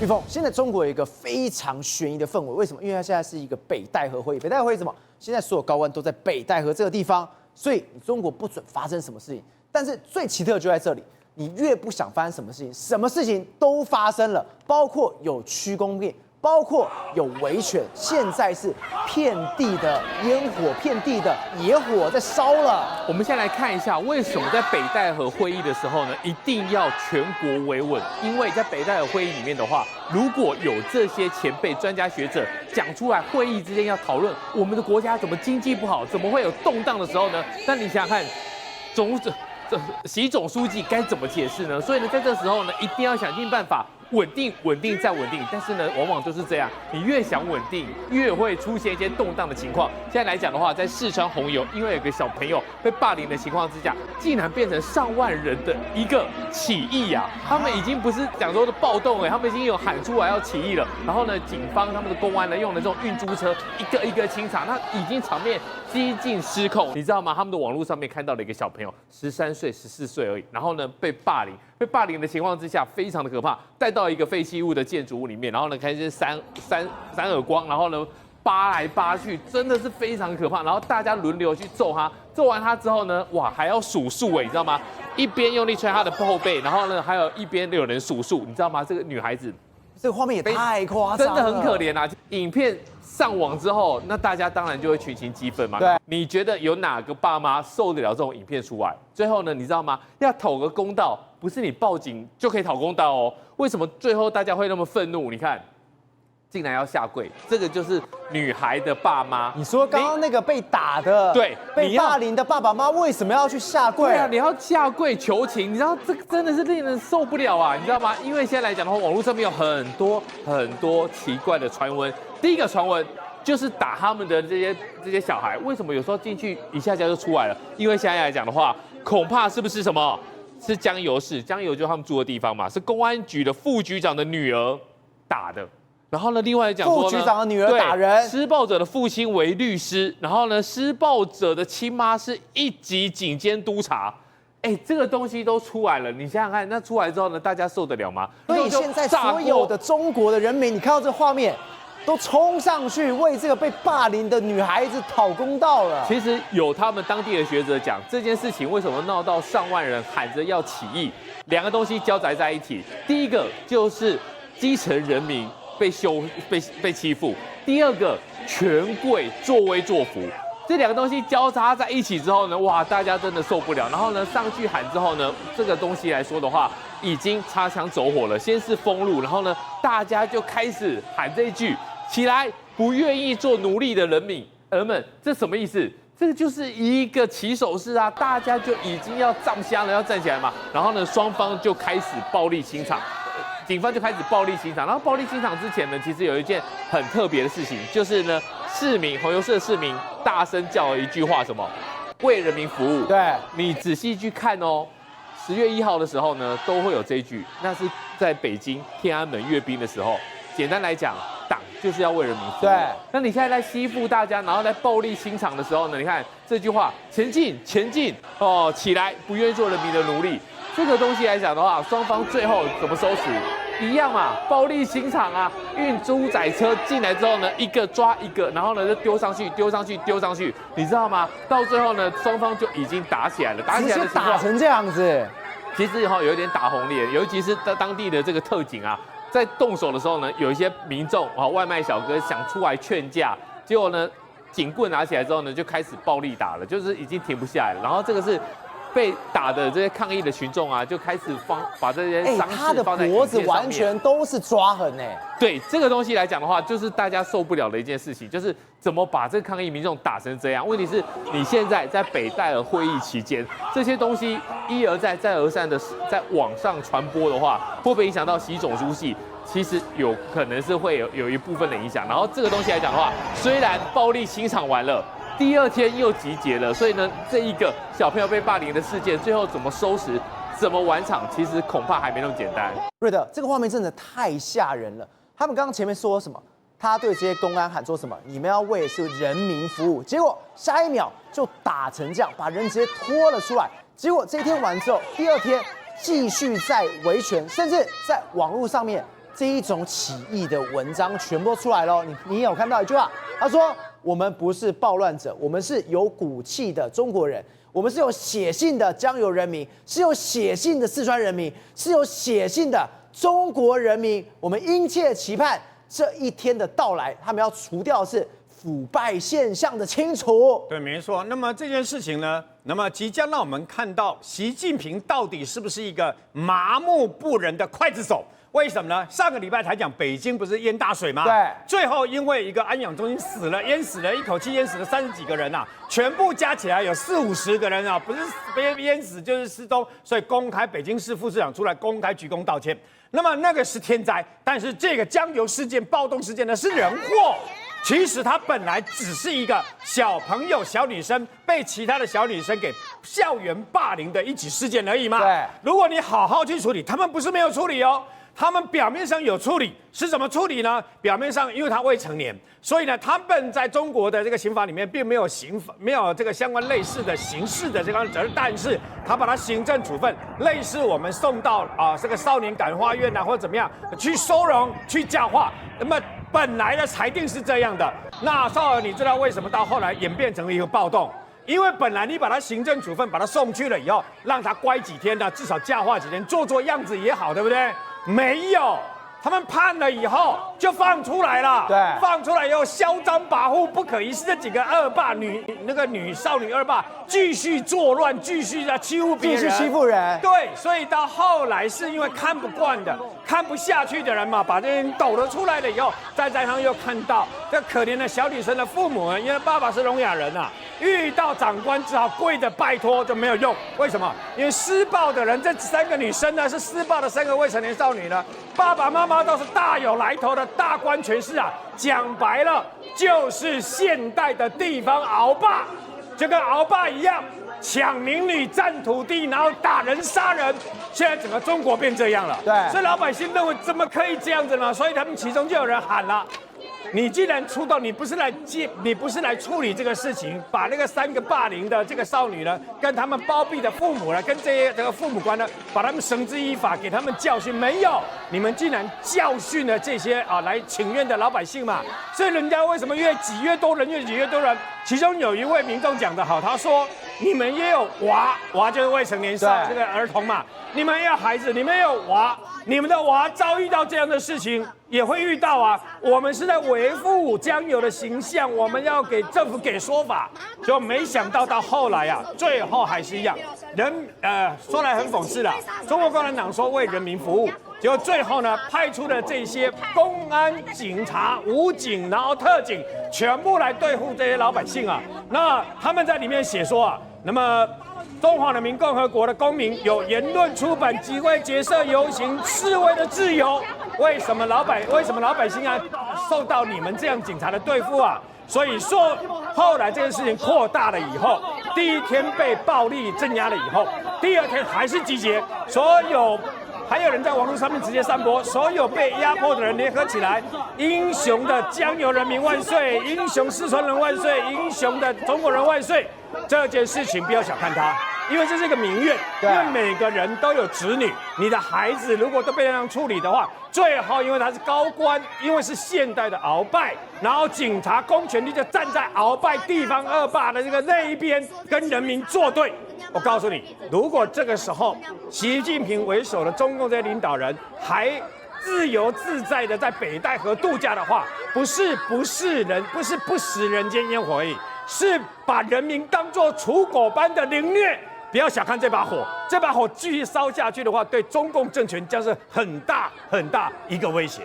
玉峰，现在中国有一个非常悬疑的氛围，为什么？因为它现在是一个北戴河会议，北戴河会议什么？现在所有高官都在北戴河这个地方，所以中国不准发生什么事情。但是最奇特就在这里，你越不想发生什么事情，什么事情都发生了，包括有驱公灭，包括有维权，现在是遍地的烟火，遍地的野火在烧了。我们先来看一下，为什么在北戴河会议的时候呢，一定要全国维稳？因为在北戴河会议里面的话，如果有这些前辈、专家学者讲出来，会议之间要讨论我们的国家怎么经济不好，怎么会有动荡的时候呢？那你想想看，习总书记该怎么解释呢？所以呢，在这时候呢，一定要想尽办法。稳定，稳定再稳定，但是呢，往往就是这样，你越想稳定，越会出现一些动荡的情况。现在来讲的话，在四川红油，因为有个小朋友被霸凌的情况之下，竟然变成上万人的一个起义啊！他们已经不是讲说的暴动他们已经有喊出来要起义了。然后呢，警方他们的公安呢，用了这种运猪车一个一个清查，那已经场面几近失控，你知道吗？他们的网络上面看到了一个小朋友，13岁、14岁而已，然后呢被霸凌的情况之下，非常的可怕，带到一个废弃物的建筑物里面，然后呢开始扇耳光，然后呢扒来扒去，真的是非常可怕。然后大家轮流去揍他，揍完他之后呢，哇还要数数你知道吗？一边用力捶他的后背，然后呢还有一边有人数数，你知道吗？这个女孩子。这个画面也太夸张了，真的很可怜啊！影片上网之后，那大家当然就会群情激愤嘛。对，你觉得有哪个爸妈受得了这种影片出来？最后呢，你知道吗？要讨个公道，不是你报警就可以讨公道哦。为什么最后大家会那么愤怒？你看。竟然要下跪，这个就是女孩的爸妈。你说刚刚那个被打的，对，被霸凌的爸爸妈妈为什么要去下跪？对啊，你要下跪求情，你知道这个真的是令人受不了啊，你知道吗？因为现在来讲的话，网络上面有很多奇怪的传闻。第一个传闻就是打他们的这些小孩，为什么有时候进去一下就出来了？因为现在来讲的话，恐怕是不是什么？是江油市，江油就是他们住的地方嘛，是公安局的副局长的女儿打的。然后呢，另外讲说呢，副局长的女儿打人，施暴者的父亲为律师，然后呢，施暴者的亲妈是1级警监督察。这个东西都出来了，你想想看，那出来之后呢，大家受得了吗？所以现在所有的中国的人民，你看到这画面，都冲上去为这个被霸凌的女孩子讨公道了。其实有他们当地的学者讲，这件事情为什么闹到上万人喊着要起义，两个东西交杂在一起。第一个就是基层人民。被欺负。第二个，权贵作威作福，这两个东西交叉在一起之后呢，哇，大家真的受不了。然后呢，上去喊之后呢，这个东西来说的话，已经擦枪走火了。先是封路，然后呢，大家就开始喊这一句：起来，不愿意做奴隶的人们，这什么意思？这个就是一个起手式啊，大家就已经要站香了，要站起来嘛。然后呢，双方就开始暴力清场。警方就开始暴力清场，然后暴力清场之前呢，其实有一件很特别的事情，就是呢，红油市的市民大声叫了一句话，什么？为人民服务。对，你仔细去看哦，10月1号的时候呢，都会有这一句，那是在北京天安门阅兵的时候。简单来讲，党就是要为人民服务。对，那你现在在欺负大家，然后在暴力清场的时候呢，你看这句话，前进，起来，不愿意做人民的奴隶。这个东西来讲的话，双方最后怎么收拾？一样嘛，暴力清场啊，运猪仔车进来之后呢，一个抓一个，然后呢就丢上去，你知道吗？到最后呢，双方就已经打起来了，直接打成这样子。其实有点打红脸，尤其是当地的这个特警啊，在动手的时候呢，有一些民众外卖小哥想出来劝架，结果呢，警棍拿起来之后呢，就开始暴力打了，就是已经停不下来了。然后这个是。被打的这些抗议的群众啊，就开始把这些伤势放在他的脖子完全都是抓痕对这个东西来讲的话，就是大家受不了的一件事情，就是怎么把这个抗议民众打成这样。问题是你现在在北戴河会议期间，这些东西一而再再而三的在网上传播的话，会不会影响到习总书记？其实有可能是会有一部分的影响。然后这个东西来讲的话，虽然暴力清场完了。第二天又集结了，所以呢，这一个小朋友被霸凌的事件，最后怎么收拾、怎么完场，其实恐怕还没那么简单。瑞德，这个画面真的太吓人了。他们刚刚前面说什么？他对这些公安喊说什么？你们要为的是人民服务。结果下一秒就打成这样，把人直接拖了出来。结果这一天完之后，第二天继续在维权，甚至在网络上面这一种起义的文章全部都出来了。你有看到一句话，他说我们不是暴乱者，我们是有骨气的中国人，我们是有血性的江油人民，是有血性的四川人民，是有血性的中国人民。我们殷切期盼这一天的到来，他们要除掉的是腐败现象的清除。对，没错。那么这件事情呢，那么即将让我们看到习近平到底是不是一个麻木不仁的刽子手？为什么呢？上个礼拜才讲北京不是淹大水吗？对，最后因为一个安养中心死了，淹死了，一口气淹死了30几个人啊，全部加起来有40-50个人啊，不是被淹死就是失踪，所以公开北京市副市长出来公开鞠躬道歉。那么那个是天灾，但是这个江油事件、暴动事件呢是人祸。其实他本来只是一个小朋友、小女生被其他的小女生给校园霸凌的一起事件而已嘛。对，如果你好好去处理，他们不是没有处理哦。他们表面上有处理，是怎么处理呢？表面上，因为他未成年，所以呢，他们在中国的这个刑法里面并没有没有这个相关类似的刑事的这个责任，但是他把他行政处分，类似我们送到这个少年感化院啊，或者怎么样去收容、去教化。那么本来的裁定是这样的，那少儿，你知道为什么到后来演变成了一个暴动？因为本来你把他行政处分，把他送去了以后，让他乖几天呢，至少教化几天，做样子也好，对不对？没有，他们判了以后就放出来了。对，放出来以后嚣张跋扈、不可一世，这几个恶霸女少女恶霸继续作乱，继续在欺负别人，继续欺负人。对，所以到后来是因为看不惯的、看不下去的人嘛，把这些人抖了出来了以后，再加上又看到这可怜的小女生的父母，因为爸爸是聋哑人啊，遇到长官只好跪着拜托就没有用。为什么？因为施暴的人这3个女生呢，是施暴的3个未成年少女呢，爸爸妈妈都是大有来头的大官权势啊。讲白了，就是现代的地方鳌霸，就跟鳌霸一样，抢民女、占土地，然后打人、杀人。现在整个中国变这样了，对，所以老百姓认为怎么可以这样子呢？所以他们其中就有人喊了。你既然出动，你不是来处理这个事情，把那个3个霸凌的这个少女呢，跟他们包庇的父母呢，跟这个父母官呢，把他们绳之以法，给他们教训。没有，你们竟然教训了这些来请愿的老百姓嘛？所以人家为什么越挤越多人，越挤越多人？其中有一位民众讲得好，他说：“你们也有娃就是未成年这个儿童嘛，你们也有孩子，你们也有娃。”你们的娃遭遇到这样的事情也会遇到啊！我们是在维护江油的形象，我们要给政府给说法，就没想到后来啊，最后还是一样。说来很讽刺啦，中国共产党说为人民服务，结果最后呢，派出了这些公安、警察、武警，然后特警，全部来对付这些老百姓啊。那他们在里面写说啊，那么。中华人民共和国的公民有言论、出版、集会、结社、游行、示威的自由。为什么老百姓啊受到你们这样警察的对付啊？所以说，后来这件事情扩大了以后，第1天被暴力镇压了以后，第2天还是集结，还有人在网络上面直接散播，所有被压迫的人联合起来，英雄的江油人民万岁，英雄四川人万岁，英雄的中国人万岁。这件事情不要小看它，因为这是一个民怨，因为每个人都有子女，你的孩子如果都被这样处理的话，最后因为他是高官，因为是现代的鳌拜，然后警察公权力就站在鳌拜地方恶霸的那一边，跟人民作对。我告诉你，如果这个时候习近平为首的中共这些领导人还自由自在的在北戴河度假的话，不是不食人间烟火而已，是把人民当作刍狗般的凌虐。不要小看这把火，这把火继续烧下去的话，对中共政权将是很大很大一个威胁。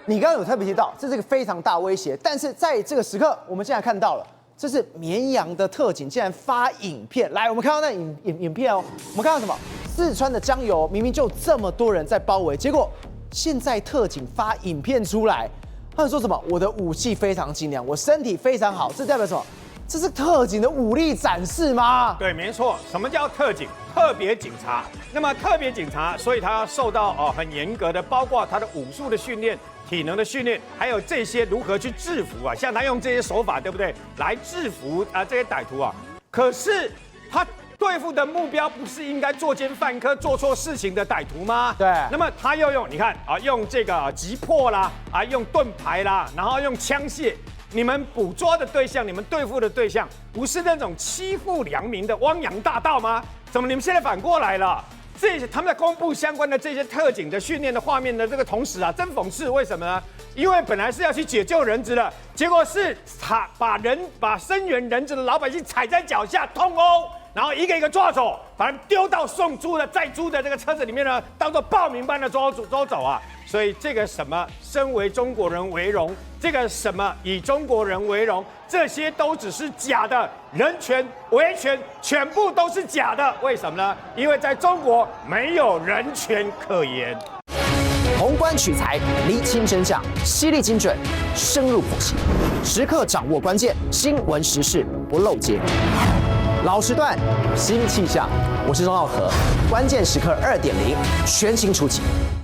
你刚刚有特别提到，这是一个非常大威胁，但是在这个时刻，我们现在看到了，这是绵阳的特警竟然发影片来，我们看到那影片哦，我们看到什么？四川的江油明明就这么多人在包围，结果现在特警发影片出来，他们说什么？我的武器非常精良，我身体非常好，这代表什么？这是特警的武力展示吗？对，没错。什么叫特警？特别警察。那么特别警察，所以他受到很严格的，包括他的武术的训练、体能的训练，还有这些如何去制服啊，像他用这些手法，对不对？来制服这些歹徒啊。可是他对付的目标不是应该作奸犯科、做错事情的歹徒吗？对那么他又用，你看啊，用这个击破啦，啊，用盾牌啦，然后用枪械。你们捕捉的对象，你们对付的对象，不是那种欺负良民的汪洋大盗吗？怎么你们现在反过来了？这些他们在公布相关的这些特警的训练的画面的这个同时啊，真讽刺。为什么呢？因为本来是要去解救人质的，结果是把声援人质的老百姓踩在脚下痛殴，然后一个一个抓走，把他们丢到送猪的载猪的这个车子里面呢，当做暴民般的抓走啊。所以这个什么身为中国人为荣，这个什么以中国人为荣，这些都只是假的，人权、维权全部都是假的。为什么呢？因为在中国没有人权可言。宏观取材，厘清真相，犀利精准，深入剖析，时刻掌握关键，新闻时事不漏接。老时段，新气象，我是钟耀和，关键时刻2.0全新出击。